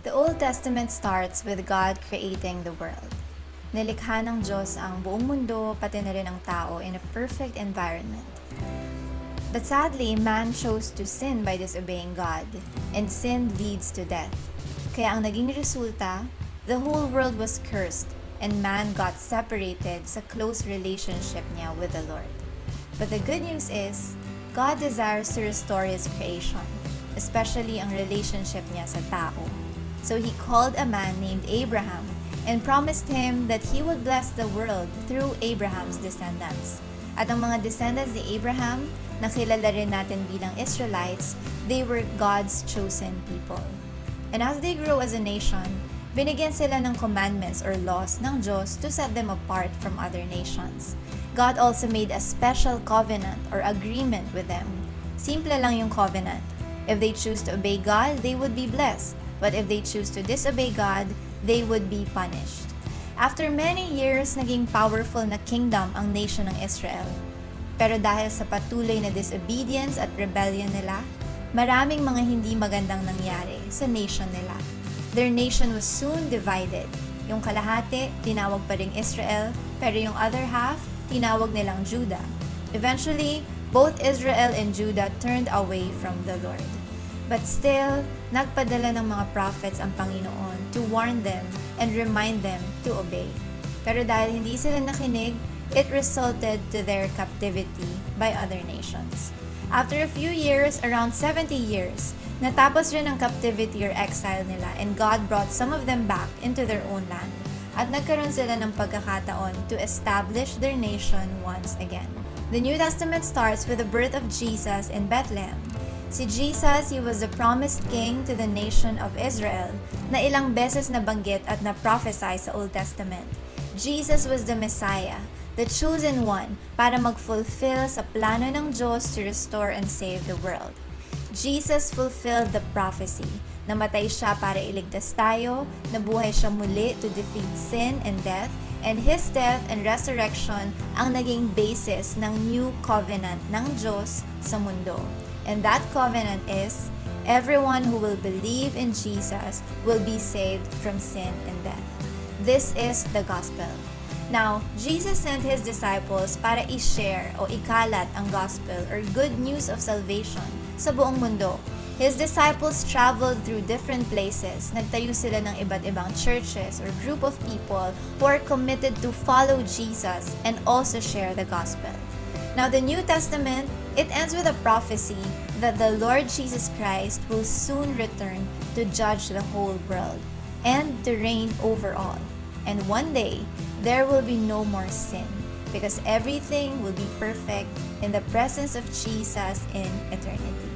The Old Testament starts with God creating the world. Nilikha ng Diyos ang buong mundo, pati na rin ang tao in a perfect environment. But sadly, man chose to sin by disobeying God, and sin leads to death. Kaya ang naging resulta, the whole world was cursed, and man got separated sa close relationship niya with the Lord. But the good news is, God desires to restore His creation, especially ang relationship niya sa tao. So He called a man named Abraham and promised him that He would bless the world through Abraham's descendants. At ang mga descendants ni Abraham, na kilala rin natin bilang Israelites, they were God's chosen people. And as they grew as a nation, binigyan sila ng commandments or laws ng Diyos to set them apart from other nations. God also made a special covenant or agreement with them. Simple lang yung covenant. If they choose to obey God, they would be blessed. But if they choose to disobey God, they would be punished. After many years, naging powerful na kingdom ang nation ng Israel. Pero dahil sa patuloy na disobedience at rebellion nila, maraming mga hindi magandang nangyari sa nation nila. Their nation was soon divided. Yung kalahati, tinawag pa ring Israel, pero yung other half, tinawag nilang Judah. Eventually, both Israel and Judah turned away from the Lord. But still, nagpadala ng mga prophets ang Panginoon to warn them and remind them to obey. Pero dahil hindi sila nakinig, it resulted to their captivity by other nations. After a few years, around 70 years, natapos rin ang captivity or exile nila, and God brought some of them back into their own land. At nagkaroon sila ng pagkakataon to establish their nation once again. The New Testament starts with the birth of Jesus in Bethlehem. Si Jesus, He was the promised king to the nation of Israel na ilang beses nabanggit at na-prophesy sa Old Testament. Jesus was the Messiah, the chosen one para mag-fulfill sa plano ng Diyos to restore and save the world. Jesus fulfilled the prophecy. Namatay siya para iligtas tayo, nabuhay siya muli to defeat sin and death, and His death and resurrection ang naging basis ng new covenant ng Diyos sa mundo. And that covenant is, everyone who will believe in Jesus will be saved from sin and death. This is the gospel. Now, Jesus sent His disciples para i-share o ikalat ang gospel or good news of salvation sa buong mundo. His disciples traveled through different places. Nagtayo sila ng iba't ibang churches or group of people who are committed to follow Jesus and also share the gospel. Now, the New Testament, it ends with a prophecy that the Lord Jesus Christ will soon return to judge the whole world and to reign over all. And one day, there will be no more sin because everything will be perfect in the presence of Jesus in eternity.